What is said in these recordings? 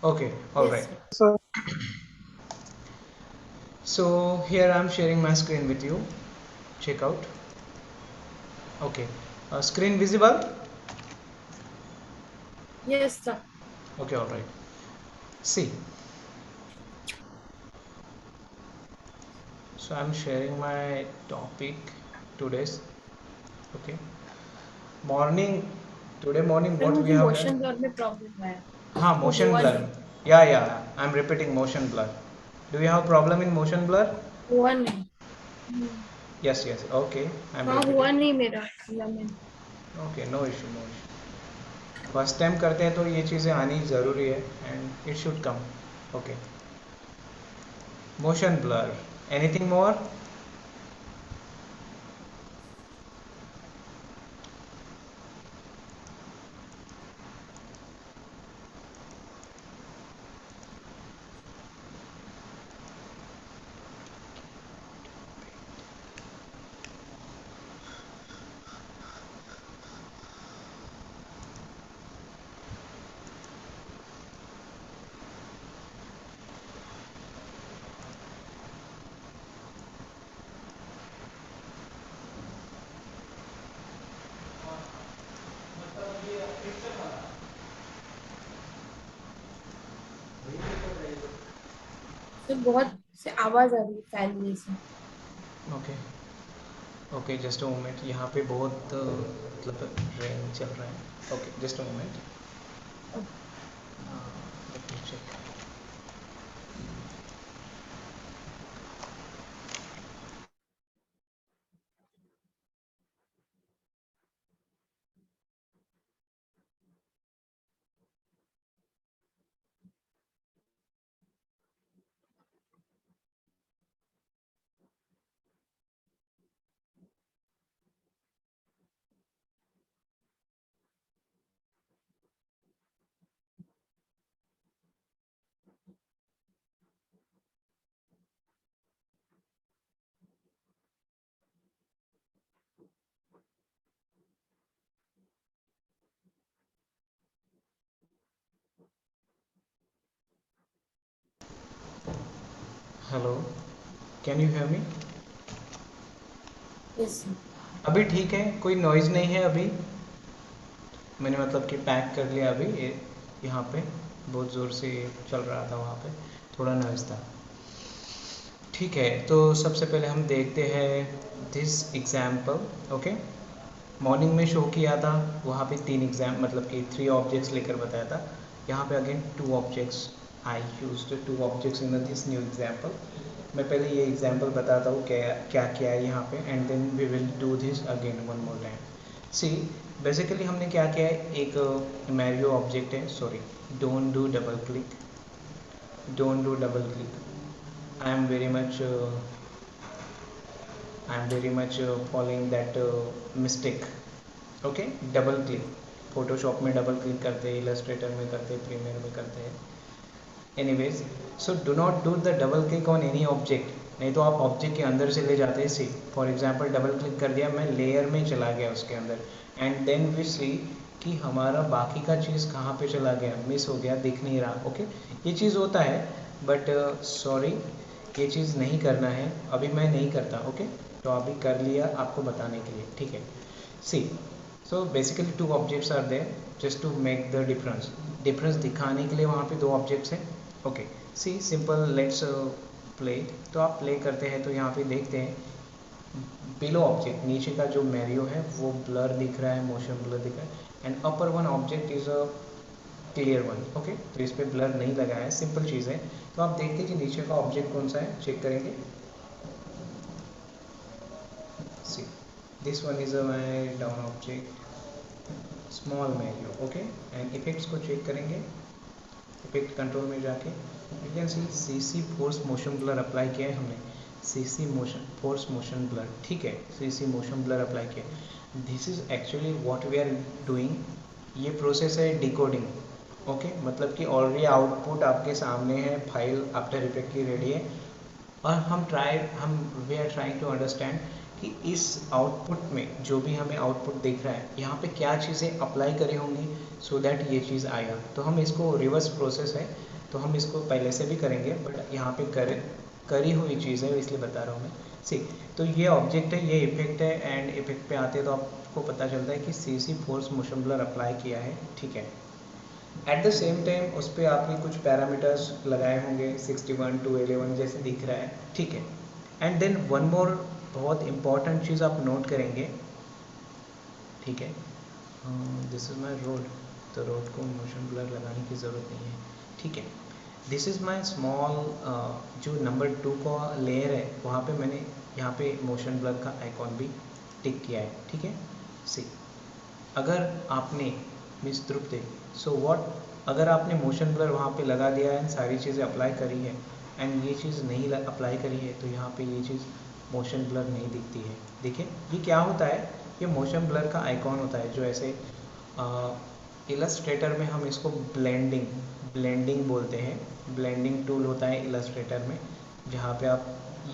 Okay, all Yes, right. sir. So So here I'm sharing my screen with you. Check out. Okay. Screen visible? Yes, sir. Okay, all right. See, so I'm sharing my topic today's. Okay. Morning. Today morning, sir what we मुझे have motion done? Blur में problem है, हाँ, वो motion हुआ blur. नहीं। Yeah. I'm repeating motion blur. Do you have problem in motion blur? हुआ नहीं। Yes. Okay. I'm हाँ, हुआ repeating. नहीं मेरा या मैं। Okay, no issue, no issue. First time करते हैं तो ये चीज़ें आनी ज़रूरी है and it should come. Okay. Motion blur. Anything more? Sir बहुत से आवाज आ रही है फैन में से। Okay. Okay, just a moment. यहाँ पे बहुत मतलब रेन चल रहा है. Okay, just a moment. Let me check. Hello, can you hear me? Yes sir. अभी ठीक है, कोई नॉइज़ नहीं है अभी. मैंने मतलब कि पैक कर लिया अभी. यहाँ पे बहुत ज़ोर से चल रहा था, वहाँ पे थोड़ा नॉइज़ था. ठीक है, तो सबसे पहले हम देखते हैं दिस एग्जाम्पल. ओके. मॉर्निंग में शो किया था, वहाँ पे 3 एग्जाम मतलब कि 3 ऑब्जेक्ट्स लेकर बताया था. यहाँ पे again 2 objects. I used 2 objects in this new example. मैं पहले ये एग्जाम्पल बताता हूँ क्या क्या क्या है यहाँ पे and then we will do this again one more time. See, basically हमने क्या किया है, एक मैरियो ऑब्जेक्ट है. Sorry, don't do double click. Don't do double click. I am very much following that mistake. Okay. Double click. Photoshop में double click करते हैं, Illustrator में करते हैं, प्रीमियर में करते हैं. Anyways, so do not do the double click on any object. नहीं तो आप ऑब्जेक्ट के अंदर से ले जाते हैं. सी, फॉर एग्जांपल डबल क्लिक कर दिया, मैं लेयर में चला गया उसके अंदर एंड देन वी सी कि हमारा बाकी का चीज़ कहाँ पे चला गया, मिस हो गया, दिख नहीं रहा. ओके. ये चीज़ होता है बट सॉरी, ये चीज़ नहीं करना है. अभी मैं नहीं करता. ओके. तो अभी कर लिया आपको बताने के लिए. ठीक है. See, so basically 2 objects are there just to make the difference दिखाने के लिए. वहाँ पे 2 ऑब्जेक्ट्स हैं. Okay. See, simple. Let's play. तो आप प्ले करते हैं तो यहाँ पे देखते हैं बिलो ऑब्जेक्ट, नीचे का जो मैरियो है वो ब्लर दिख रहा है, मोशन ब्लर दिख रहा है and upper one object is a clear one. Okay. तो इस पर ब्लर नहीं लगा है, सिंपल चीज़ है. तो आप देखते हैं कि नीचे का ऑब्जेक्ट कौन सा है, चेक करेंगे. See, this one is a my down object, small Mario. Okay. And effects को चेक करेंगे. इफेक्ट कंट्रोल में जाके you can see see force motion blur apply किया है हमने. See motion force motion blur. ठीक है. सी मोशन ब्लर अप्लाई किया. This is actually what we are doing. ये प्रोसेस है डिकोडिंग. ओके. मतलब कि ऑलरेडी आउटपुट आपके सामने है, फाइल आफ्टर इफेक्ट की रेडी है और हम we are trying to understand कि इस आउटपुट में जो भी हमें आउटपुट दिख रहा है यहाँ पे क्या चीज़ें अप्लाई करी होंगी सो दैट ये चीज़ आएगा। तो हम इसको रिवर्स प्रोसेस है, तो हम इसको पहले से भी करेंगे, बट यहाँ पे करी हुई चीज़ है इसलिए बता रहा हूँ मैं। सी, तो ये ऑब्जेक्ट है, ये इफेक्ट है, एंड इफेक्ट पे आते हैं तो आपको पता चलता है कि CC force motion blur apply किया है, ठीक है। एट द सेम टाइम उस पर आपने कुछ पैरामीटर्स लगाए होंगे 61 to 11 जैसे दिख रहा है, ठीक है। एंड देन वन मोर बहुत इंपॉर्टेंट चीज़ आप नोट करेंगे, ठीक है। दिस इज़ माई रोड, तो रोड को मोशन ब्लर लगाने की ज़रूरत नहीं है, ठीक है। दिस इज़ माई स्मॉल, जो नंबर 2 का लेयर है वहाँ पे मैंने यहाँ पे मोशन ब्लर का आइकॉन भी टिक किया है, ठीक है। सी, अगर आपने मिस तृप्ति, सो व्हाट, अगर आपने मोशन ब्लर वहाँ पे लगा दिया है, सारी चीज़ें अप्लाई करी है, एंड ये चीज़ नहीं अप्लाई करी है, तो यहाँ पे ये चीज़ मोशन ब्लर नहीं दिखती है। देखिए ये क्या होता है, ये मोशन ब्लर का आइकॉन होता है, जो ऐसे इलस्ट्रेटर में हम इसको ब्लेंडिंग बोलते हैं। ब्लेंडिंग टूल होता है इलस्ट्रेटर में, जहाँ पे आप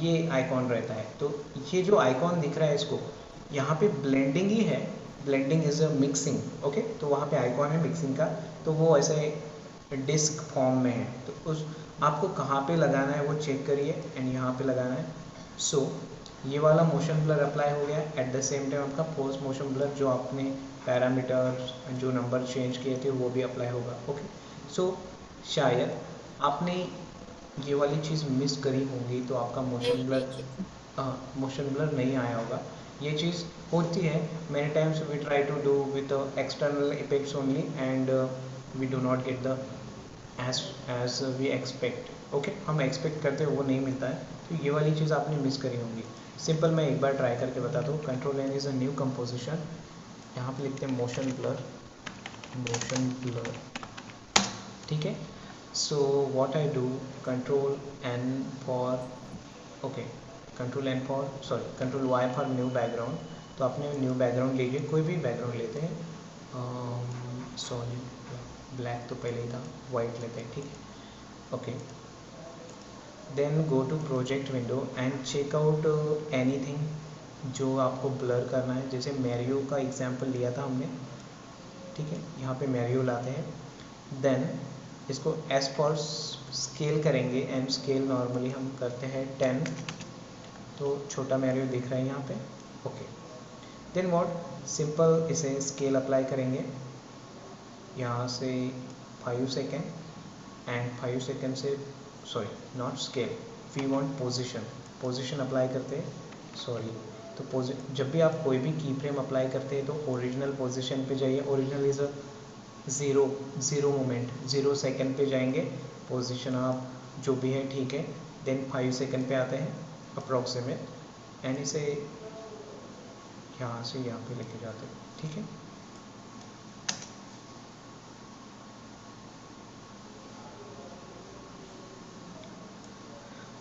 ये आइकॉन रहता है। तो ये जो आइकॉन दिख रहा है इसको, यहाँ पे ब्लेंडिंग ही है, blending is a mixing, okay. तो वहाँ पे आइकॉन है मिक्सिंग का, तो वो ऐसे डिस्क फॉर्म में है, तो उस आपको कहाँ पे लगाना है वो चेक करिए, एंड यहाँ पे लगाना है। सो ये वाला मोशन ब्लर अप्लाई हो गया। एट द सेम टाइम आपका पोस्ट मोशन ब्लर, जो आपने पैरामीटर जो नंबर चेंज किए थे वो भी अप्लाई होगा, ओके। सो शायद आपने ये वाली चीज़ मिस करी होंगी, तो आपका मोशन ब्लर नहीं आया होगा। ये चीज़ होती है many times, we try to do with external effects only, and we do not get the as we expect, okay. हम एक्सपेक्ट करते हैं वो नहीं मिलता है, तो ये वाली चीज़ आपने मिस करी होंगी। सिंपल मैं एक बार ट्राई करके बताता हूँ। Control N is a new composition, यहाँ पे लिखते हैं मोशन ब्लर, ठीक है। So what I do, control N for, okay, control N for, sorry, control Y for new background. तो आपने न्यू बैकग्राउंड लीजिए, कोई भी बैकग्राउंड लेते हैं, सॉलिड ब्लैक तो पहले ही था, वाइट लेते हैं, ठीक है, okay. Then go to project window and check out anything जो आपको ब्लर करना है। जैसे मैरियो का एग्जांपल लिया था हमने, ठीक है, यहाँ पे मैरियो लाते हैं। देन इसको एस फॉर स्केल करेंगे, एंड स्केल नॉर्मली हम करते हैं 10, तो छोटा मैरियो दिख रहा है यहाँ पे, ओके। देन व्हाट, सिंपल इसे स्केल अप्लाई करेंगे यहाँ से 5 सेकेंड, एंड 5 सेकेंड से, sorry not scale, we want position apply करते हैं, सॉरी। तो जब भी आप कोई भी की फ्रेम अप्लाई करते हैं तो ओरिजिनल पोजीशन पे जाइए। Original is a zero moment, 0 second पे जाएंगे, पोजीशन आप जो भी है, ठीक है। देन 5 सेकेंड पे आते हैं अप्रोक्सीमेट, एंड इसे यहाँ से यहाँ पे लेके जाते हैं, ठीक है।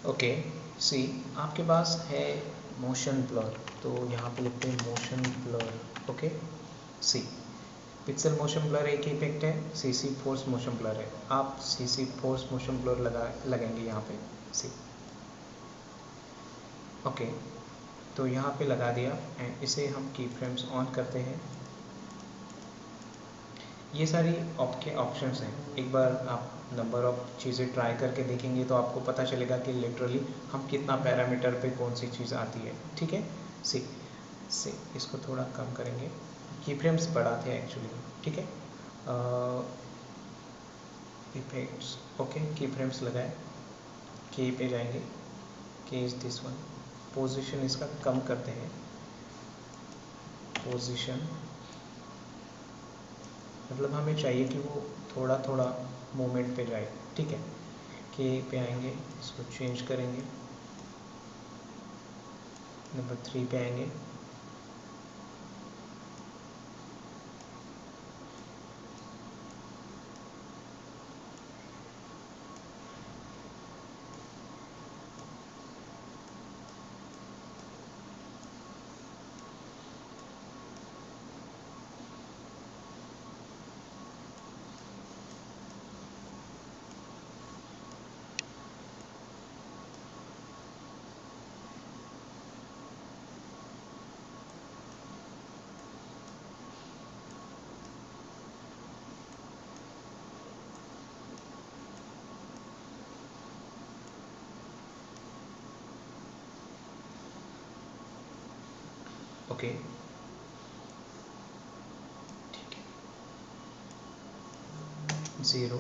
ओके, सी, आपके पास है मोशन ब्लर, तो यहाँ पे लिखते हैं मोशन ब्लर, ओके। सी, पिक्सल मोशन ब्लर एक इफेक्ट है, CC फोर्स मोशन ब्लर है। आप CC फोर्स मोशन ब्लर लगेंगे यहाँ पे, सी, ओके। तो यहाँ पे लगा दिया, एंड इसे हम की फ्रेम्स ऑन करते हैं। ये सारी आपके ऑप्शंस हैं। एक बार आप नंबर ऑफ चीज़ें ट्राई करके देखेंगे तो आपको पता चलेगा कि लिटरली हम कितना पैरामीटर पे कौन सी चीज़ आती है, ठीक है। सी, इसको थोड़ा कम करेंगे, की फ्रेम्स बढ़ाते हैं एक्चुअली, ठीक है। इफेक्ट्स, ओके, की फ्रेम्स लगाए, के पे जाएंगे, के इज़ दिस वन। पोजीशन इसका कम करते हैं, पोजीशन मतलब हमें चाहिए कि वो थोड़ा थोड़ा मूवमेंट पे जाए, ठीक है। के पे आएंगे, इसको चेंज करेंगे, नंबर 3 पे आएंगे, okay, 0,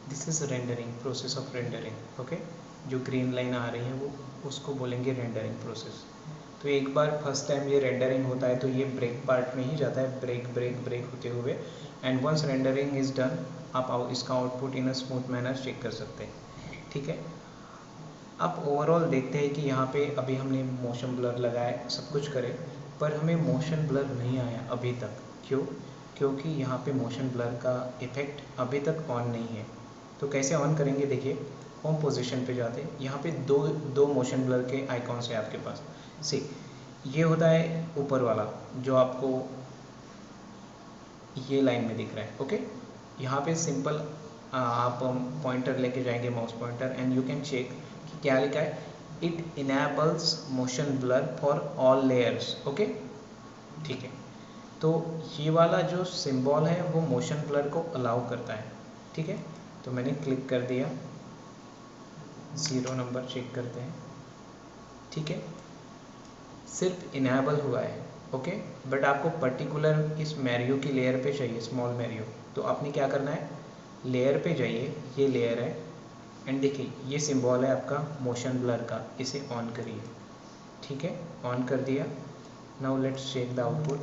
this is rendering, process of rendering. Okay, जो ग्रीन लाइन आ रही है वो उसको बोलेंगे रेंडरिंग प्रोसेस। तो एक बार फर्स्ट टाइम ये रेंडरिंग होता है तो ये ब्रेक पार्ट में ही जाता है, ब्रेक ब्रेक ब्रेक होते हुए, and once rendering is done आप इसका output in a smooth manner check कर सकते हैं। ठीक है, अब ओवरऑल देखते हैं कि यहाँ पे अभी हमने मोशन ब्लर लगाया, सब कुछ करे, पर हमें मोशन ब्लर नहीं आया अभी तक। क्यों? क्योंकि यहाँ पे मोशन ब्लर का इफेक्ट अभी तक ऑन नहीं है। तो कैसे ऑन करेंगे, देखिए होम पोजीशन पे जाते हैं, यहाँ पे दो मोशन ब्लर के आइकॉन्स है आपके पास। सी, ये होता है ऊपर वाला जो आपको ये लाइन में दिख रहा है। ओके, यहाँ पे सिंपल आप पॉइंटर लेके जाएंगे, mouse pointer, and you can check कि क्या लिखा है, it enables motion blur for all layers. Okay, ठीक है, तो ये वाला जो सिंबल है वो मोशन ब्लर को अलाउ करता है। ठीक है, तो मैंने क्लिक कर दिया, 0 नंबर चेक करते हैं। ठीक है, सिर्फ इनेबल हुआ है। ओके, बट आपको पर्टिकुलर इस मैरियो की लेयर पे चाहिए, स्मॉल मैरियो, तो आपने क्या करना है, लेयर पे जाइए, ये लेयर है, एंड देखिए ये सिंबल है आपका मोशन ब्लर का, इसे ऑन करिए। ठीक है, ऑन कर दिया। Now let's check the output.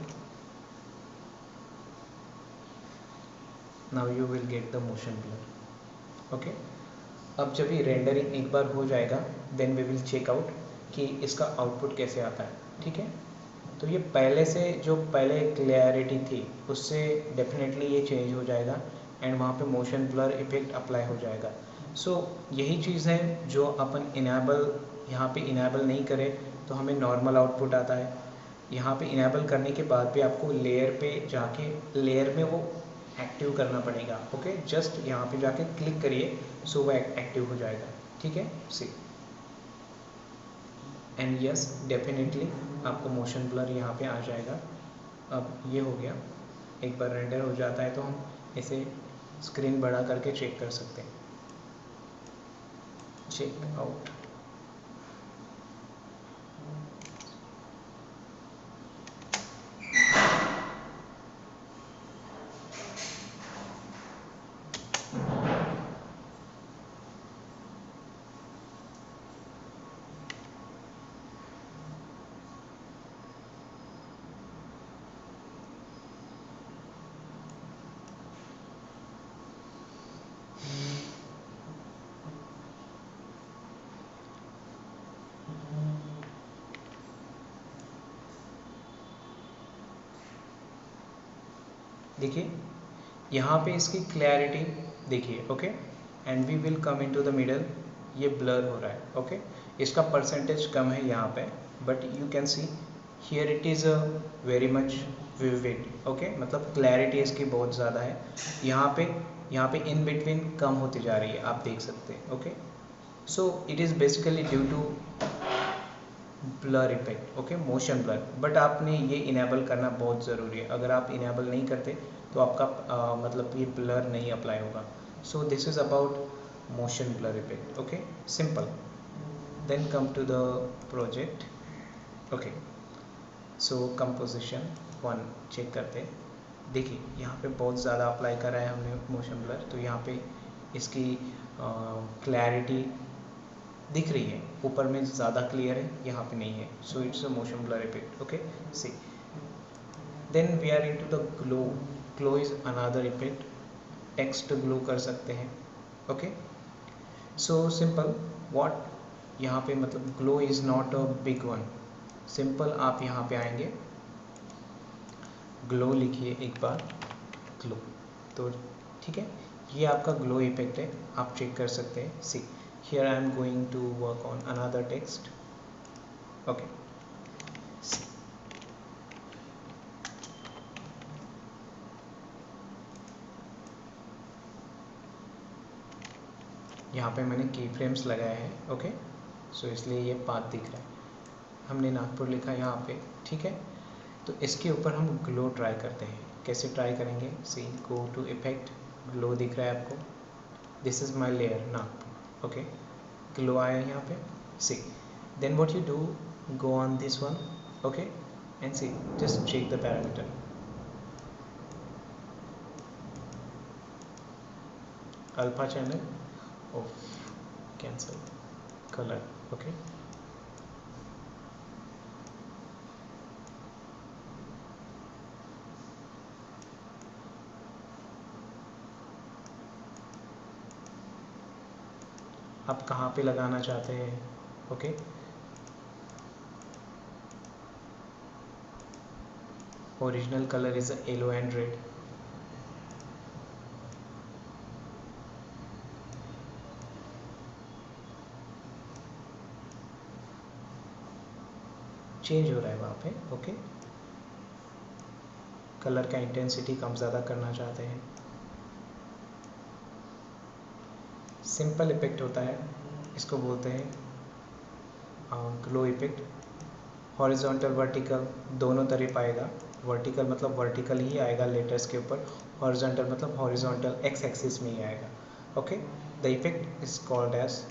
Now you will get the motion blur. Okay, अब जब ये रेंडरिंग एक बार हो जाएगा then we will check out कि इसका आउटपुट कैसे आता है। ठीक है, तो ये पहले से जो पहले क्लैरिटी थी उससे डेफिनेटली ये चेंज हो जाएगा, एंड वहाँ पे मोशन ब्लर इफेक्ट अप्लाई हो जाएगा। सो यही चीज़ है जो अपन इनेबल, यहाँ पे इनेबल नहीं करें तो हमें नॉर्मल आउटपुट आता है। यहाँ पे इनेबल करने के बाद भी आपको लेयर पे जाके लेयर में वो एक्टिव करना पड़ेगा। ओके, जस्ट यहाँ पे जाके क्लिक करिए, सो वो एक्टिव हो जाएगा। ठीक है, सी, एंड यस डेफिनेटली आपको मोशन ब्लर यहाँ पे आ जाएगा। अब ये हो गया, एक बार रेंडर हो जाता है तो हम इसे स्क्रीन बड़ा करके चेक कर सकते हैं। Check out. देखिए यहाँ पे इसकी क्लैरिटी देखिए। Okay, and we will come into the middle, ये ब्लर हो रहा है। ओके, इसका परसेंटेज कम है यहाँ पे, but you can see here it is very much vivid. Okay, मतलब क्लैरिटी इसकी बहुत ज़्यादा है। यहाँ पे इन बिटवीन कम होती जा रही है, आप देख सकते हैं। Okay, so it is basically due to blur effect. Okay, motion blur, but आपने ये इनेबल करना बहुत ज़रूरी है। अगर आप इनेबल नहीं करते तो आपका मतलब ये ब्लर नहीं अप्लाई होगा। So this is about motion blur effect. Okay, simple. Then come to the project. Okay, so composition 1 check करते हैं। देखिए यहाँ पे बहुत ज़्यादा अप्लाई करा है हमने मोशन ब्लर, तो यहाँ पे इसकी क्लैरिटी दिख रही है, ऊपर में ज़्यादा क्लियर है, यहाँ पे नहीं है। So it's a motion blur effect. Okay, see, then we are into the glow. Glow is another effect, text glow कर सकते हैं। ओके, सो सिंपल व्हाट यहाँ पे मतलब glow is not a big one. Simple आप यहाँ पे आएंगे, ग्लो लिखिए एक बार, ग्लो, तो ठीक है, ये आपका ग्लो इफेक्ट है, आप चेक कर सकते हैं। सी, here I am going to work on another text. Okay, यहाँ पे मैंने की फ्रेम्स लगाए हैं। ओके, सो इसलिए ये पाथ दिख रहा है। हमने नागपुर लिखा यहाँ पे, ठीक है। तो इसके ऊपर हम ग्लो ट्राई करते हैं। कैसे ट्राई करेंगे? See, go to effect, glow दिख रहा है आपको, this is my layer Nagpur, okay. Glow आया यहाँ पे, see. Then what you do, go on this one, okay, and see, just check the parameter. Alpha channel of cancel, color, okay. आप कहाँ पे लगाना चाहते हैं, okay. Original color is yellow and red. Change हो रहा है वहाँ पे, ओके। कलर का इंटेंसिटी कम ज़्यादा करना चाहते हैं, सिंपल इफेक्ट होता है, इसको बोलते हैं ग्लो इफेक्ट। हॉरिजॉन्टल वर्टिकल दोनों तरफ आएगा, वर्टिकल मतलब वर्टिकल ही आएगा लेटर्स के ऊपर, हॉरिजॉन्टल मतलब हॉरिजॉन्टल एक्स एक्सिस में ही आएगा, okay. The effect is called edge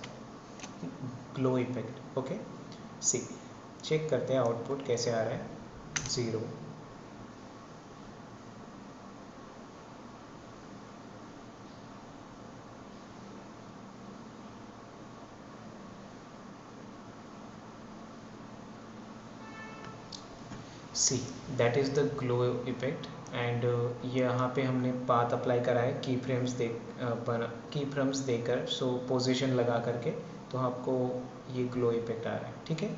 glow effect, okay. See, check करते हैं आउटपुट कैसे आ रहा है, 0। See, that is the glow effect. And यहाँ पे हमने पाथ अप्लाई करा है की फ्रेम्स देकर, सो पोजीशन लगा करके, तो आपको ये ग्लो इफेक्ट आ रहा है, ठीक है।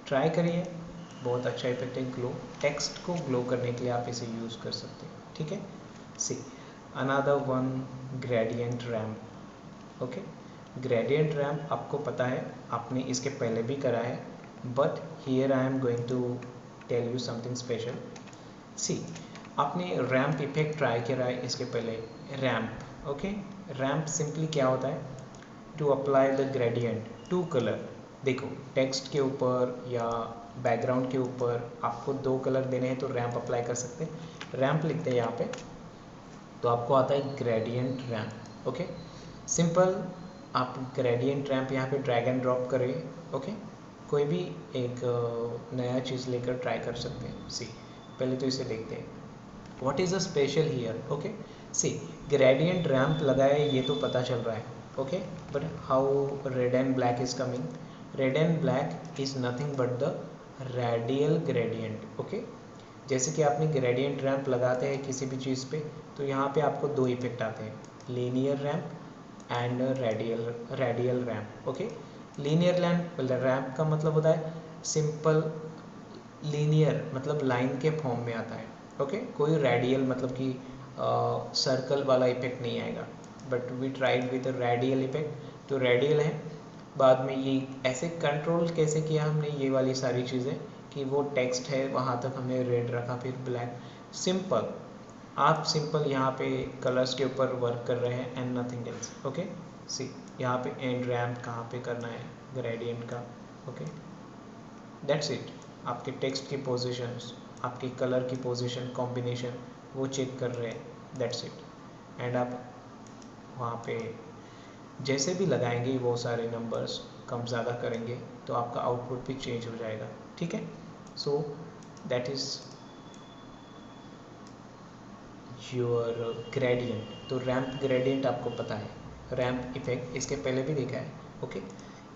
ट्राई करिए, बहुत अच्छा इफेक्ट है ग्लो। टेक्स्ट को ग्लो करने के लिए आप इसे यूज़ कर सकते हैं, ठीक है। See, another one, gradient ramp, okay. Gradient ramp आपको पता है, आपने इसके पहले भी करा है, but here I am going to tell you something special. See, आपने रैम्प इफेक्ट ट्राई करा है इसके पहले, रैम्प, ओके। रैम्प सिंपली क्या होता है, to apply the gradient to colour. देखो, टेक्स्ट के ऊपर या बैकग्राउंड के ऊपर आपको 2 कलर देने हैं तो रैम्प अप्लाई कर सकते हैं। रैम्प लिखते हैं यहाँ पे, तो आपको आता है ग्रेडियंट रैम्प, ओके। सिंपल, आप ग्रेडियंट रैम्प यहाँ पे ड्रैग एंड ड्रॉप करें, ओके। कोई भी एक नया चीज़ लेकर ट्राई कर सकते हैं। सी, पहले तो इसे देखते हैं, what is a special here, okay. See, gradient ramp लगाया है ये तो पता चल रहा है, okay, but how red and black is coming? Red and black is nothing but the radial gradient, okay. जैसे कि आपने ग्रेडियंट रैम्प लगाते हैं किसी भी चीज़ पे, तो यहाँ पे आपको 2 इफेक्ट आते हैं, linear ramp and radial ramp, okay. Linear ramp का मतलब होता है सिंपल, लीनियर मतलब लाइन के फॉर्म में आता है, ओके। कोई रेडियल मतलब कि सर्कल वाला इफेक्ट नहीं आएगा, but we tried with radial effect, तो रेडियल है। बाद में ये ऐसे कंट्रोल कैसे किया हमने ये वाली सारी चीज़ें, कि वो टेक्स्ट है वहाँ तक हमने रेड रखा, फिर ब्लैक, सिंपल। आप सिंपल यहाँ पे कलर्स के ऊपर वर्क कर रहे हैं एंड नथिंग एल्स, ओके। सी, यहाँ पे एंड रैम्प कहाँ पे करना है ग्रेडियंट का, ओके, दैट्स इट। आपके टेक्स्ट की पोजीशंस, आपकी कलर की पोजीशन कॉम्बिनेशन वो चेक कर रहे हैं, दैट्स इट। एंड आप वहाँ पे जैसे भी लगाएंगे वो सारे नंबर्स कम ज़्यादा करेंगे तो आपका आउटपुट भी चेंज हो जाएगा, ठीक है। So that is your gradient. तो रैम्प ग्रेडियंट आपको पता है, रैम्प इफेक्ट इसके पहले भी देखा है, ओके।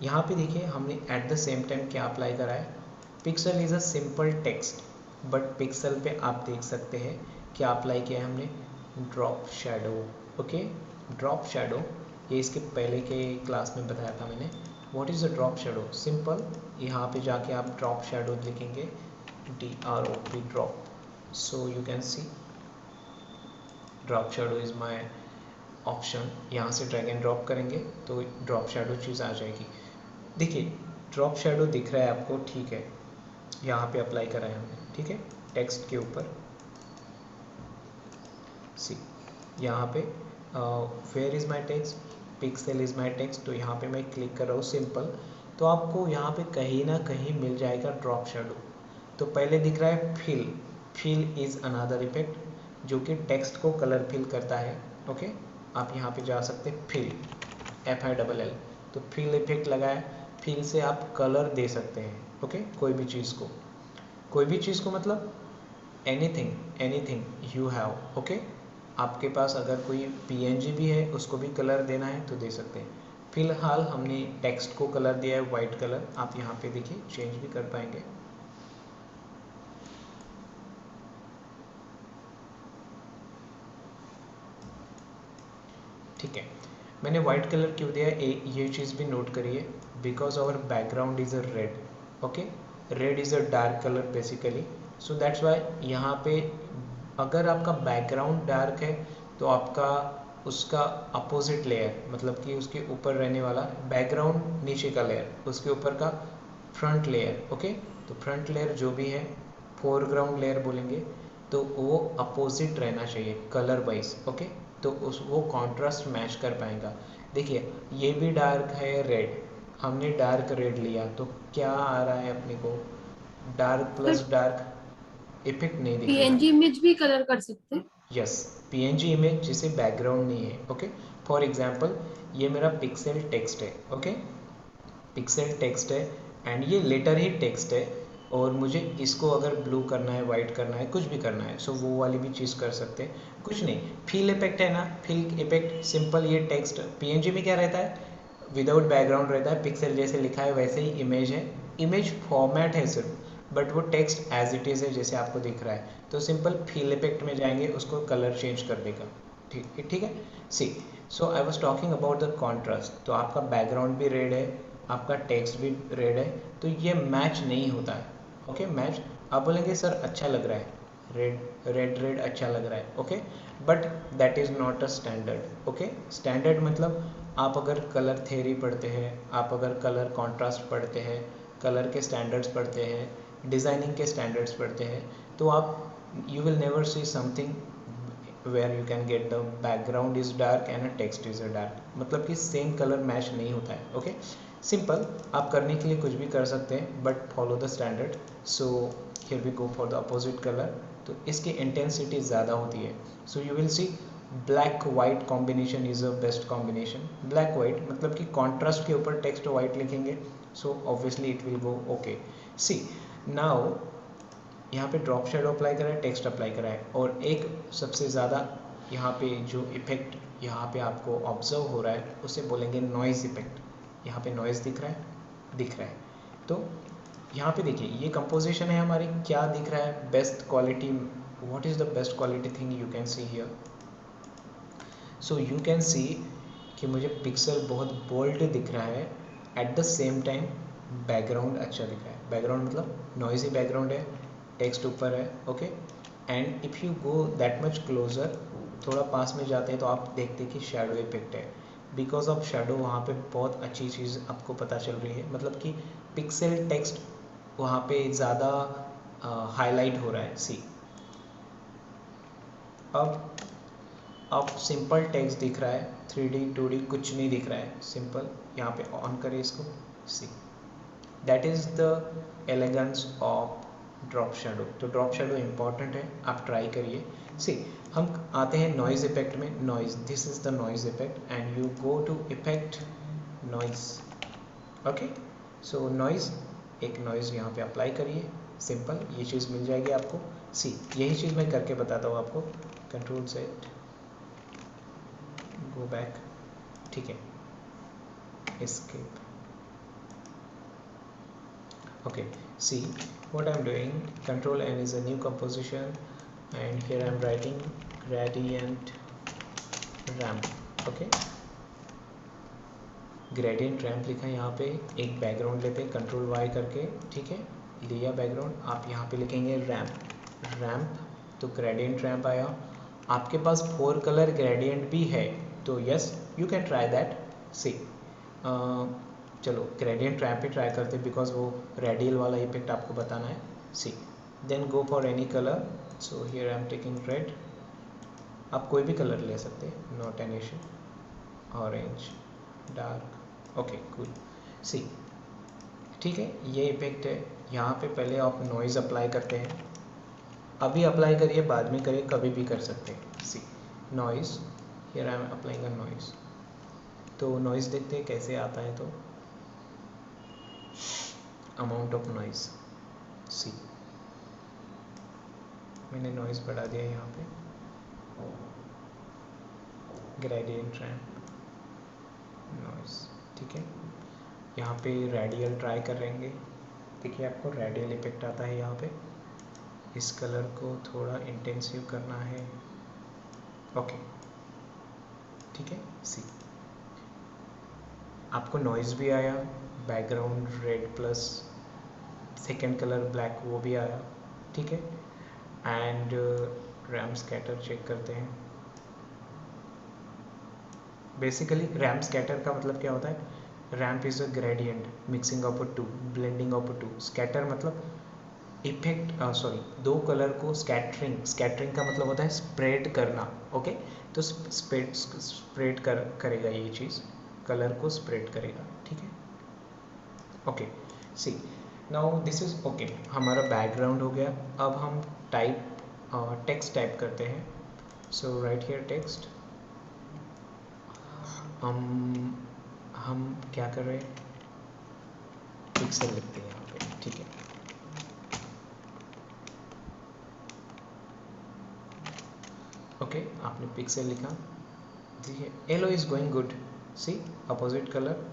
यहाँ पे देखिए हमने एट द सेम टाइम क्या अप्लाई करा है, pixel is a simple text, but pixel पे आप देख सकते हैं क्या अप्लाई किया है हमने, drop shadow, okay. Drop shadow ये इसके पहले के क्लास में बताया था मैंने। What is a drop shadow? Simple, यहाँ पे जाके आप ड्रॉप शेडो लिखेंगे, DROP drop, so you can C drop shadow is my option. यहाँ से ड्रैग एंड ड्रॉप करेंगे तो ड्रॉप शेडो चीज़ आ जाएगी। देखिए, ड्रॉप शेडो दिख रहा है आपको, ठीक है, यहाँ पे अप्लाई करा है हमने, ठीक है, टेक्स्ट के ऊपर। सी, यहाँ पे where is my text, pixel is my text, तो यहाँ पे मैं क्लिक कर रहा हूँ सिंपल, तो आपको यहाँ पे कहीं ना कहीं मिल जाएगा ड्रॉप शेडो। तो पहले दिख रहा है fill, fill is another effect जो कि टेक्स्ट को कलर फिल करता है। ओके, आप यहाँ पे जा सकते हैं फिल, FILL, तो फिल इफेक्ट लगाया, फिल से आप कलर दे सकते हैं। ओके, कोई भी चीज़ को, कोई भी चीज़ को मतलब anything, anything you have. Okay, आपके पास अगर कोई PNG भी है उसको भी कलर देना है तो दे सकते हैं। फिलहाल हमने टेक्स्ट को कलर दिया है वाइट कलर, आप यहाँ पे देखिए चेंज भी कर पाएंगे। ठीक है, मैंने वाइट कलर क्यों दिया ये चीज़ भी नोट करिए, because our background is a red. Okay, red is a dark colour basically, so that's why यहाँ पे अगर आपका बैकग्राउंड डार्क है तो आपका उसका अपोजिट लेयर, मतलब कि उसके ऊपर रहने वाला बैकग्राउंड नीचे का लेयर, उसके ऊपर का फ्रंट लेयर। ओके, तो फ्रंट लेयर जो भी है, फोरग्राउंड लेयर बोलेंगे, तो वो अपोजिट रहना चाहिए कलर वाइज। ओके, तो उस वो कॉन्ट्रास्ट मैच कर पाएगा। देखिए ये भी डार्क है रेड, हमने डार्क रेड लिया तो क्या आ रहा है अपने को, dark sir plus dark effect नहीं दिखेगा। PNG इमेज भी कलर कर सकते हैं? यस, PNG इमेज जिसे बैकग्राउंड नहीं है। ओके, फॉर एग्जांपल ये मेरा पिक्सेल टेक्स्ट है। ओके, पिक्सेल टेक्स्ट है एंड ये लेटर ही टेक्स्ट है, और मुझे इसको अगर ब्लू करना है, वाइट करना है, कुछ भी करना है, सो वो वाली भी चीज़ कर सकते हैं। कुछ नहीं, फील इफेक्ट है ना, फील इफेक्ट सिंपल, ये टेक्स्ट PNG में क्या रहता है, विदाउट बैकग्राउंड रहता है, पिक्सेल जैसे लिखा है वैसे ही इमेज है, इमेज फॉर्मेट है सिर्फ, बट वो टेक्स्ट एज इट इज़ है जैसे आपको दिख रहा है। तो सिंपल फील इफेक्ट में जाएंगे, उसको कलर चेंज कर देगा। ठीक है, see, so I was talking about the contrast. तो आपका बैकग्राउंड भी रेड है, आपका टेक्स्ट भी रेड है, तो ये मैच नहीं होता है। ओके, मैच, आप बोलेंगे सर अच्छा लग रहा है, रेड रेड रेड अच्छा लग रहा है। Okay, but that is not a standard. Okay, standard मतलब आप अगर कलर थ्योरी पढ़ते हैं, आप अगर कलर कॉन्ट्रास्ट पढ़ते हैं, कलर के स्टैंडर्ड्स पढ़ते हैं, डिज़ाइनिंग के स्टैंडर्ड्स पढ़ते हैं, तो आप you will never see something where you can get the background is dark and a text is a dark, मतलब कि सेम कलर मैच नहीं होता है। ओके, सिंपल, आप करने के लिए कुछ भी कर सकते हैं but follow the standard. So here we go for the opposite colour, तो इसकी इंटेंसिटी ज़्यादा होती है। So you will see black white combination is a best combination. Black white मतलब कि कॉन्ट्रास्ट के ऊपर टेक्स्ट वाइट लिखेंगे, so obviously it will go okay. See, now यहाँ पे ड्रॉप शेडो अप्लाई करा है, टेक्स्ट अप्लाई करा है, और एक सबसे ज़्यादा यहाँ पे जो इफेक्ट यहाँ पे आपको ऑब्जर्व हो रहा है उसे बोलेंगे नॉइज़ इफेक्ट। यहाँ पे नॉइज़ दिख रहा है, दिख रहा है, तो यहाँ पे देखिए ये कंपोजिशन है हमारी, क्या दिख रहा है, best quality, what is the best quality thing you can see here. So you can सी कि मुझे पिक्सल बहुत बोल्ड दिख रहा है, at the same time background अच्छा दिख रहा है। बैकग्राउंड मतलब नॉइजी बैकग्राउंड है, टेक्स्ट ऊपर है। Okay, and if you go that much closer, थोड़ा पास में जाते हैं तो आप देखते हैं कि शेडो इफेक्ट है। बिकॉज ऑफ शेडो वहाँ पे बहुत अच्छी चीज़ आपको पता चल रही है, मतलब कि पिक्सल टेक्स्ट वहाँ पे ज़्यादा हाईलाइट हो रहा है। सी, अब सिंपल टेक्स्ट दिख रहा है, 3D 2D कुछ नहीं दिख रहा है, सिंपल यहाँ पे ऑन करिए इसको। See, that is the elegance of drop shadow. तो ड्रॉप शेडो इंपॉर्टेंट है, आप ट्राई करिए। सी, हम आते हैं नॉइज़ इफेक्ट में। Noise, this is the noise effect and you go to effect noise. Okay, so noise, एक नॉइज़ यहाँ पे अप्लाई करिए, सिंपल ये चीज़ मिल जाएगी आपको। सी, यही चीज़ मैं करके बताता हूँ आपको। कंट्रोल सेट, गो बैक, ठीक है, escape. Okay, see what I'm doing, control N is a new composition and here I'm writing gradient ramp. Okay, gradient ramp लिखा है यहाँ पे, एक बैकग्राउंड लेते हैं कंट्रोल Y करके, ठीक है, लिया बैकग्राउंड, आप यहाँ पे लिखेंगे रैम्प, रैम्प, तो ग्रेडियंट रैम्प आया। आपके पास 4 कलर ग्रेडियंट भी है तो yes you can try that. See, चलो ग्रेडियंट रैम्प ही ट्राई करते बिकॉज वो रेडियल वाला इफेक्ट आपको बताना है। See, then go for any colour. So here I am taking red, आप कोई भी कलर ले सकते हैं, not an issue, orange, dark, okay cool. See, ठीक है, ये इफेक्ट है। यहाँ पे पहले आप नॉइज़ अप्लाई करते हैं, अभी अप्लाई करिए बाद में करिए, कभी भी कर सकते हैं। See noise, here I am applying a noise. तो नॉइज़ देखते हैं कैसे आता है। तो अमाउंट ऑफ नॉइज़, सी मैंने नॉइज़ बढ़ा दिया यहाँ पे। ग्रेडियंट रैम्प नॉइज़, ठीक है। यहाँ पे रेडियल ट्राई करेंगे। देखिए आपको रेडियल इफेक्ट आता है यहाँ पे। इस कलर को थोड़ा इंटेंसिव करना है, ओके, ठीक है। सी आपको नॉइज़ भी आया, background red plus second colour black वो भी आया, ठीक है। एंड रैम स्कैटर चेक करते हैं। बेसिकली रैम स्कैटर का मतलब क्या होता है? Ramp is a gradient mixing of two, blending of two. Scatter मतलब इफेक्ट, सॉरी, दो कलर को स्कैटरिंग, स्कैटरिंग का मतलब होता है स्प्रेड करना, ओके। तो स्प्रेड करेगा ये चीज़, कलर को स्प्रेड करेगा, ठीक है, okay. See now this is okay, हमारा बैकग्राउंड हो गया। अब हम टेक्स्ट टाइप करते हैं। So write here text. हम क्या कर रहे हैं? पिक्सल लिखते हैं यहाँ पे, ठीक है। ओके, आपने पिक्सल लिखा। देखिए yellow is going good. See opposite colour,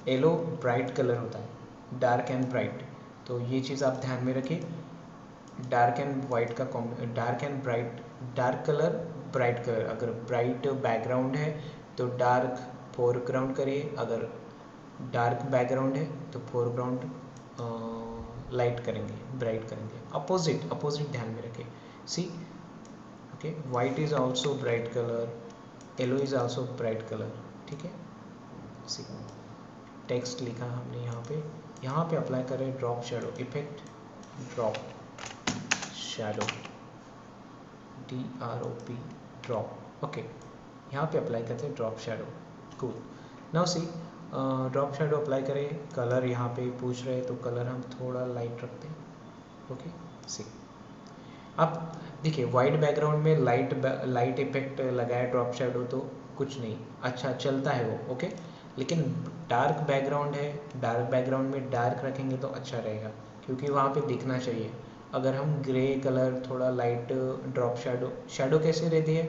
yellow bright colour होता है, डार्क एंड ब्राइट। तो ये चीज़ आप ध्यान में रखिए। डार्क एंड वाइट का dark and bright, dark colour bright colour. अगर ब्राइट बैकग्राउंड है तो डार्क फोरग्राउंड करिए, अगर डार्क बैकग्राउंड है तो फोरग्राउंड लाइट करेंगे, ब्राइट करेंगे। अपोजिट अपोजिट ध्यान में रखें। See okay, white is also bright colour, yellow is also bright colour, ठीक है। सी टेक्स्ट लिखा हमने यहाँ पे अप्लाई करें drop shadow effect, drop shadow, DROP drop, okay. यहाँ पे अप्लाई करते हैं drop shadow, cool. Now see drop shadow apply करें। कलर यहाँ पे पूछ रहे हैं तो कलर हम थोड़ा लाइट रखते हैं, ओके। सी अब देखिए वाइट बैकग्राउंड में लाइट इफेक्ट लगाया ड्रॉप शेडो तो कुछ नहीं, अच्छा चलता है वो, ओके। लेकिन डार्क बैकग्राउंड है, डार्क बैकग्राउंड में डार्क रखेंगे तो अच्छा रहेगा, क्योंकि वहाँ पे दिखना चाहिए। अगर हम ग्रे कलर थोड़ा लाइट ड्रॉप शेडो कैसे रहती है?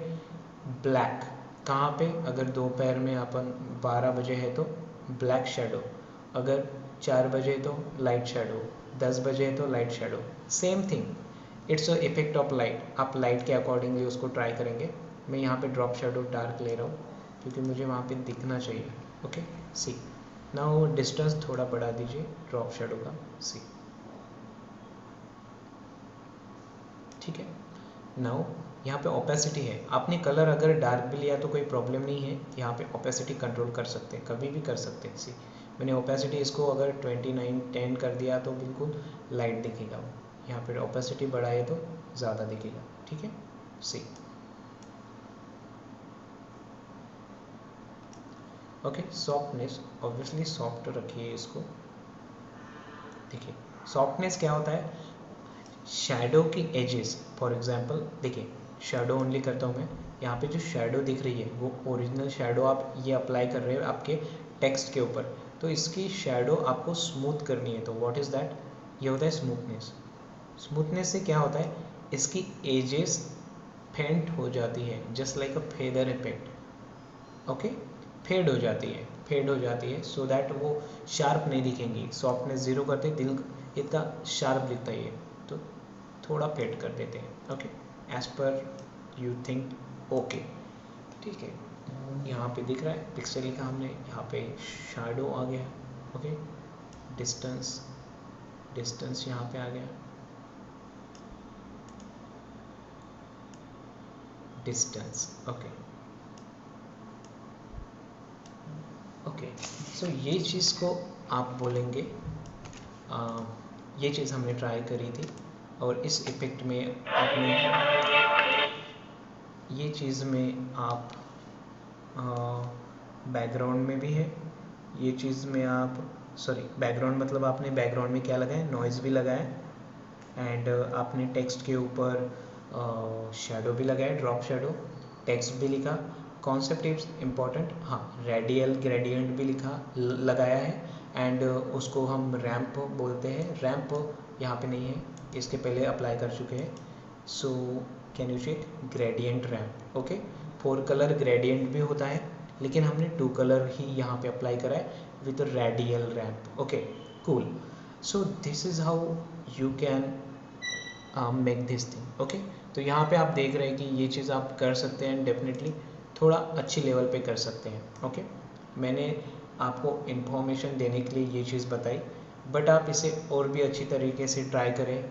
ब्लैक। कहाँ पे? अगर दोपहर में अपन 12 बजे है तो ब्लैक शेडो, अगर 4 बजे तो लाइट शेडो, 10 बजे तो light shadow, same thing. It's a effect of light. आप लाइट के अकॉर्डिंगली उसको ट्राई करेंगे। मैं यहाँ पे ड्रॉप शेडो डार्क ले रहा हूँ क्योंकि मुझे वहाँ पे दिखना चाहिए, ओके। सी नाउ डिस्टेंस थोड़ा बढ़ा दीजिए ड्रॉप शेडो का, सी, ठीक है। नाउ यहाँ पे ओपेसिटी है। आपने कलर अगर डार्क भी लिया तो कोई प्रॉब्लम नहीं है, यहाँ पे ओपेसिटी कंट्रोल कर सकते हैं, कभी भी कर सकते हैं। सी मैंने ओपेसिटी इसको अगर 29-10 कर दिया तो बिल्कुल लाइट दिखेगा वो। यहाँ पे ओपेसिटी बढ़ाए तो ज़्यादा दिखेगा, ठीक है। सी ओके, सॉफ्टनेस ऑब्वियसली सॉफ्ट रखिए इसको। देखिए सॉफ्टनेस क्या होता है? शैडो की एजेस, फॉर एग्जांपल देखिए शैडो ओनली करता हूँ मैं। यहाँ पे जो शैडो दिख रही है वो ओरिजिनल शैडो आप ये अप्लाई कर रहे हो आपके टेक्स्ट के ऊपर, तो इसकी शैडो आपको स्मूथ करनी है। तो व्हाट इज़ दैट? ये होता है स्मूथनेस। स्मूथनेस से क्या होता है? इसकी एजेस फेंट हो जाती है, just like a feather effect, okay. Fade हो जाती है सो दैट वो शार्प नहीं दिखेंगी। सॉफ्टनेस ज़ीरो करते दिल इतना शार्प दिखता है ये, तो थोड़ा फेड कर देते हैं, okay, as per you think, okay, ठीक है। यहाँ पे दिख रहा है पिक्सल लिखा हमने, यहाँ पे शैडो आ गया, ओके। डिस्टेंस डिस्टेंस यहाँ पे आ गया, डिस्टेंस, ओके ओके। सो ये चीज़ को आप बोलेंगे ये चीज़ हमने ट्राई करी थी, और इस इफ़ेक्ट में आपने ये चीज़ में आप बैकग्राउंड में भी है, ये चीज़ में आप सॉरी बैकग्राउंड मतलब आपने बैकग्राउंड में क्या लगाया, नॉइज़ भी लगाया एंड आपने टेक्स्ट के ऊपर शेडो भी लगाया, ड्रॉप शेडो, टेक्स्ट भी लिखा, कॉन्सेप्ट इज इम्पॉर्टेंट, हाँ रेडियल ग्रेडियंट भी लिखा लगाया है एंड उसको हम रैंप बोलते हैं। रैंप यहाँ पे नहीं है, इसके पहले अप्लाई कर चुके हैं। So can you check gradient ramp, okay. 4 colour gradient भी होता है लेकिन हमने 2 कलर ही यहाँ पे अप्लाई करा है with radial ramp, okay cool. So this is how you can make this thing, okay. तो यहाँ पे आप देख रहे हैं कि ये चीज़ आप कर सकते हैं, डेफिनेटली थोड़ा अच्छी लेवल पे कर सकते हैं, ओके। मैंने आपको इन्फॉर्मेशन देने के लिए ये चीज़ बताई, बट आप इसे और भी अच्छी तरीके से ट्राई करें।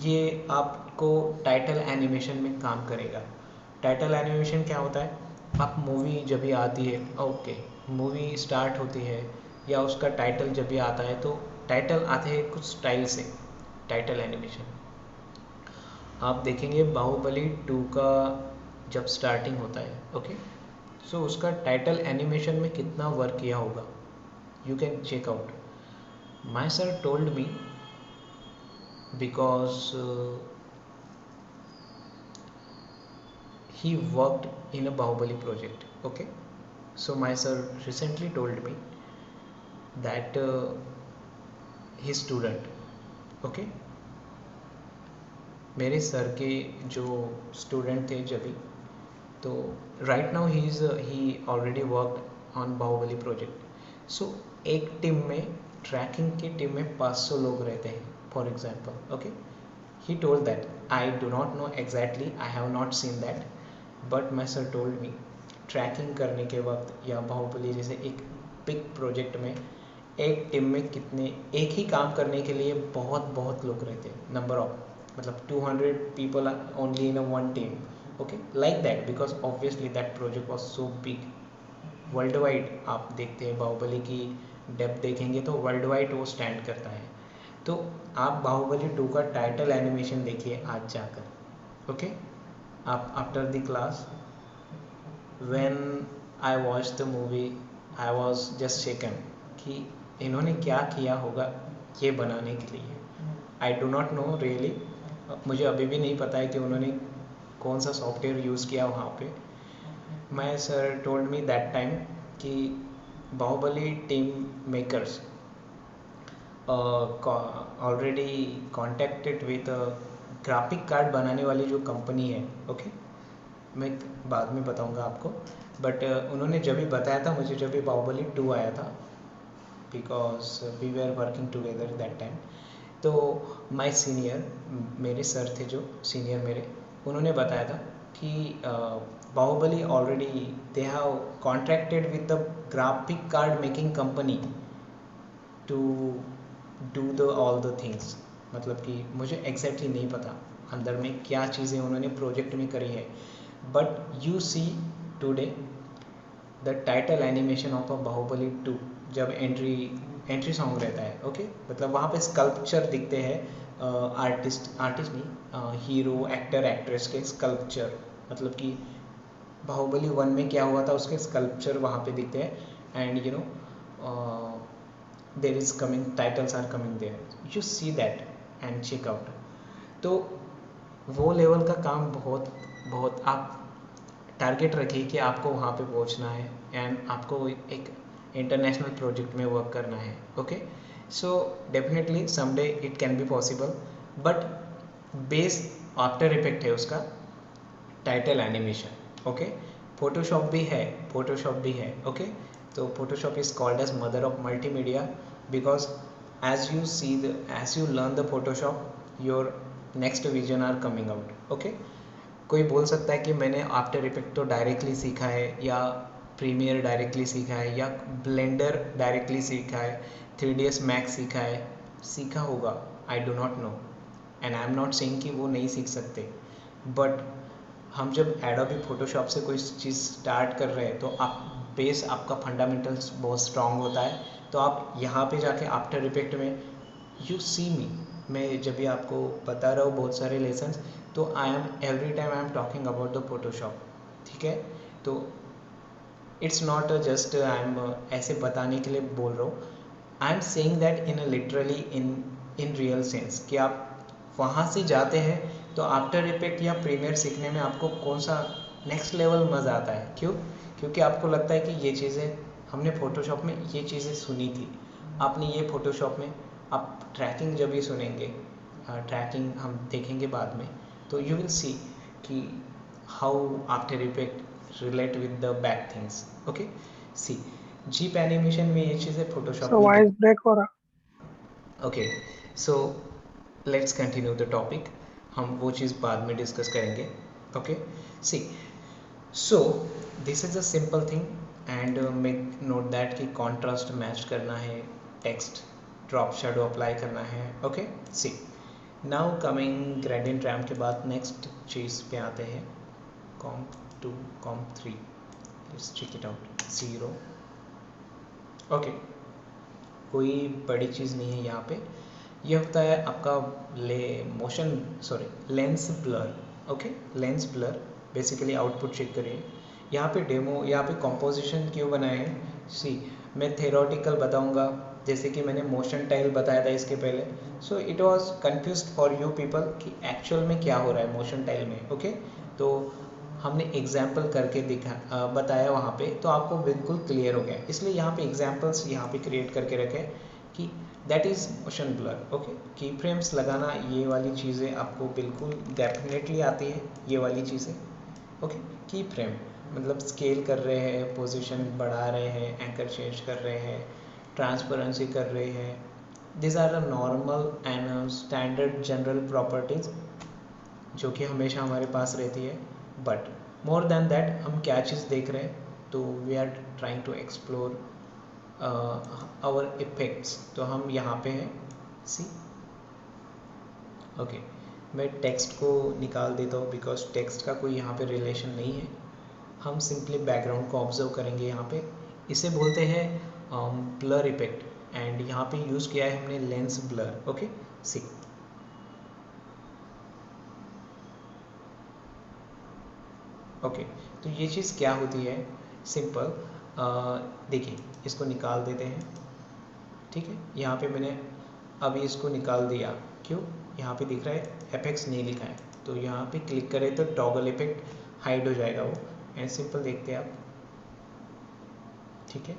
ये आपको टाइटल एनिमेशन में काम करेगा। टाइटल एनिमेशन क्या होता है, आप मूवी जब भी आती है, ओके मूवी स्टार्ट होती है या उसका टाइटल जब भी आता है तो टाइटल आते हैं कुछ स्टाइल से, टाइटल एनिमेशन। आप देखेंगे बाहुबली 2 का जब स्टार्टिंग होता है, ओके, सो उसका टाइटल एनिमेशन में कितना वर्क किया होगा, you can check out. My sir told me because he worked in a Bahubali project, okay. So my sir recently told me that his student, okay, मेरे sir के जो student थे जब भी, तो right now he already worked on Baahubali project. So एक team में, trekking की टीम में 500 लोग रहते हैं for example, okay. He told that, I do not know exactly, I have not seen that, but my sir told me tracking करने के वक्त या बाहुबली जैसे एक बिग प्रोजेक्ट में एक टीम में कितने, एक ही काम करने के लिए बहुत बहुत लोग रहते हैं, नंबर ऑफ मतलब 200 people only in a one team, okay, like that, because obviously that project was so big. World wide आप देखते हैं बाहुबली की डेप्थ देखेंगे तो वर्ल्ड वाइड वो स्टैंड करता है। तो आप बाहुबली 2 का टाइटल एनिमेशन देखिए आज जाकर, ओके। आप after the class when I watched the movie I was just shaken कि इन्होंने क्या किया होगा ये बनाने के लिए। I do not know really, मुझे अभी भी नहीं पता है कि उन्होंने कौन सा सॉफ्टवेयर यूज़ किया वहाँ पे। My sir told me that time कि Baahubali team makers already contacted with graphic card बनाने वाली जो कंपनी है, ओके, मैं बाद में बताऊंगा आपको, बट उन्होंने जब भी बताया था मुझे, जब भी बाहुबली 2 आया था, because we were working together that time, तो माय सीनियर, मेरे सर थे जो सीनियर मेरे, उन्होंने बताया था कि Baahubali already they have contracted with the graphic card making company to do the all the things. मतलब कि मुझे एग्जैक्टली नहीं पता अंदर में क्या चीज़ें उन्होंने प्रोजेक्ट में करी है, but you see today the title animation of a Baahubali 2, जब एंट्री सॉन्ग रहता है, ओके, मतलब वहाँ पे स्कल्पचर दिखते हैं, आर्टिस्ट नहीं, हीरो एक्टर एक्ट्रेस के स्कल्पचर, मतलब कि बाहुबली 1 में क्या हुआ था उसके स्कल्पचर वहाँ पे दिखते हैं and you know there is coming, titles are coming there, you see that and check out. तो वो लेवल का काम बहुत बहुत आप टारगेट रखिए कि आपको वहाँ पे पहुँचना है एंड आपको एक इंटरनेशनल प्रोजेक्ट में वर्क करना है, okay. So definitely someday it can be possible, but base after effect है उसका टाइटल एनिमेशन, ओके। फोटोशॉप भी है, फोटोशॉप भी है, ओके। तो Photoshop is called as mother of multimedia because as you learn the photoshop your next vision are coming out, okay। कोई बोल सकता है कि मैंने आफ्टर इफेक्ट तो डायरेक्टली सीखा है या प्रीमियर डायरेक्टली सीखा है या ब्लेंडर डायरेक्टली सीखा है, 3ds मैक्स सीखा है, सीखा होगा, I do not know and I am not saying कि वो नहीं सीख सकते, बट हम जब एडोबी फोटोशॉप से कोई चीज़ स्टार्ट कर रहे हैं तो आप बेस, आपका फंडामेंटल्स बहुत स्ट्रांग होता है, तो आप यहाँ पे जाके आफ्टर इफेक्ट में यू सी मी, मैं जब भी आपको बता रहा हूँ बहुत सारे लेसन्स, तो I am every time I am talking about the Photoshop, ठीक है। तो it's not just I am ऐसे बताने के लिए बोल रहा हूँ, I am saying that in literally in real sense कि आप वहाँ से जाते हैं तो आफ्टर इफेक्ट या प्रीमियर सीखने में आपको कौन सा नेक्स्ट लेवल मज़ा आता है। क्यों? क्योंकि आपको लगता है कि ये चीज़ें हमने फ़ोटोशॉप में ये चीज़ें सुनी थी, आपने ये फ़ोटोशॉप में आप ट्रैकिंग जब भी सुनेंगे, ट्रैकिंग हम देखेंगे बाद में, तो यू विल सी कि how After Effect relate with the back things. Okay, see jeep animation में ये चीज़ें फ़ोटोशॉप So में why is break हो रहा? Okay, so let's continue the topic, हम वो चीज़ बाद में डिस्कस करेंगे। Okay, see so this is a simple thing and make note that कि कॉन्ट्रास्ट मैच करना है, टेक्स्ट ड्रॉप शेडो अप्लाई करना है। Okay, see now coming gradient ramp के बाद नेक्स्ट चीज़ पे आते हैं, comp 2 comp 3, let's check it out 0। Okay, कोई बड़ी चीज़ नहीं है यहाँ पे, ये होता है आपका lens blur. Okay, lens blur basically output check करिए यहाँ पे डेमो, यहाँ पे कॉम्पोजिशन क्यों बनाए हैं। सी मैं थेरोटिकल बताऊँगा, जैसे कि मैंने मोशन टाइल बताया था इसके पहले, so it was confused for you people कि एक्चुअल में क्या हो रहा है मोशन टाइल में। ओके, तो हमने एग्जाम्पल करके बताया वहाँ पे, तो आपको बिल्कुल क्लियर हो गया, इसलिए यहाँ पे एग्जाम्पल्स यहाँ पे क्रिएट करके रखे कि that is motion blur. Okay, की फ्रेम्स लगाना, ये वाली चीज़ें आपको बिल्कुल डेफिनेटली आती है, ये वाली चीज़ें। ओके, की फ्रेम मतलब स्केल कर रहे हैं, पोजीशन बढ़ा रहे हैं, एंकर चेंज कर रहे हैं, ट्रांसपेरेंसी कर रहे हैं, this are the normal and standard general properties जो कि हमेशा हमारे पास रहती है। बट मोर देन दैट हम क्या चीज़ देख रहे हैं, तो we are trying to explore our effects. तो हम यहाँ पे हैं, सी ओके, मैं टेक्स्ट को निकाल देता हूँ बिकॉज टेक्स्ट का कोई यहाँ पे रिलेशन नहीं है, हम सिंपली बैकग्राउंड को ऑब्जर्व करेंगे। यहाँ पे इसे बोलते हैं ब्लर इफेक्ट एंड यहाँ पे यूज़ किया है हमने लेंस ब्लर। ओके, सी ओके, तो ये चीज़ क्या होती है, सिंपल देखिए इसको निकाल देते हैं। ठीक है, यहाँ पे मैंने अभी इसको निकाल दिया, क्यों? यहाँ पे दिख रहा है एफेक्ट्स नहीं लिखा है, तो यहाँ पे क्लिक करें तो टॉगल इफेक्ट हाइड हो जाएगा वो, एंड सिंपल देखते हैं आप। ठीक है,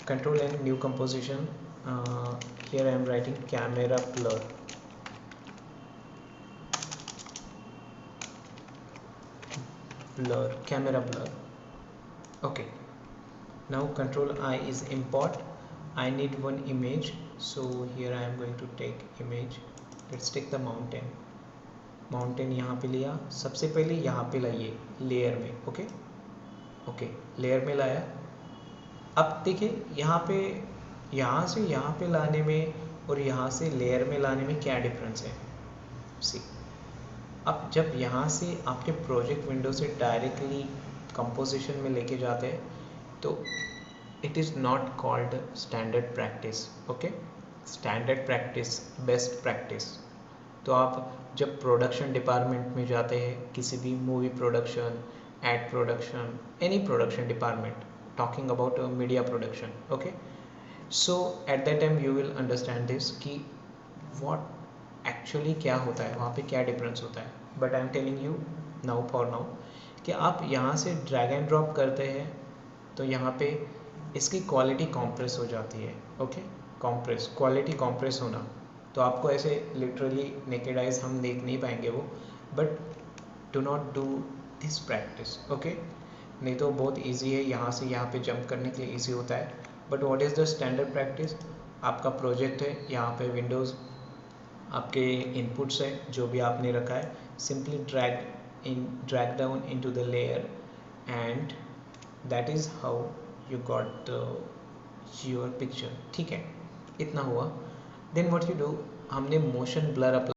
control and new composition, here I am writing camera blur, camera blur। okay, now control I is import, I need one image, so here I am going to take image, let's take the mountain यहाँ पे लिया, सबसे पहले यहाँ पे लाइए layer में। Okay, layer में लाया। अब देखिए यहाँ पे, यहाँ से यहाँ पे लाने में और यहाँ से लेयर में लाने में क्या डिफरेंस है। सी अब जब यहाँ से आपके प्रोजेक्ट विंडो से डायरेक्टली कंपोजिशन में लेके जाते हैं तो it is not called standard practice. Okay, standard practice, best practice, तो आप जब प्रोडक्शन डिपार्टमेंट में जाते हैं, किसी भी movie production, ad production, any production department, talking about media production. Okay, so at that time you will understand this कि what actually क्या होता है, वहाँ पे क्या डिफरेंस होता है। But I am telling you now for now कि आप यहाँ से ड्रैग एंड ड्रॉप करते हैं तो यहाँ पे इसकी क्वालिटी कॉम्प्रेस हो जाती है। ओके, कॉम्प्रेस, क्वालिटी कॉम्प्रेस होना, तो आपको ऐसे लिटरली नेकेड आइज हम देख नहीं पाएंगे वो, but do not do this practice. Okay, नहीं तो बहुत ईजी है, यहाँ से यहाँ पे जंप करने के लिए ईजी होता है। But what is the standard practice, आपका प्रोजेक्ट है, यहाँ पे विंडोज़ आपके इनपुट्स है जो भी आपने रखा है, simply drag down into the layer and that is how you got your picture. ठीक है, इतना हुआ। देन व्हाट यू डू, हमने मोशन ब्लर अप्लाई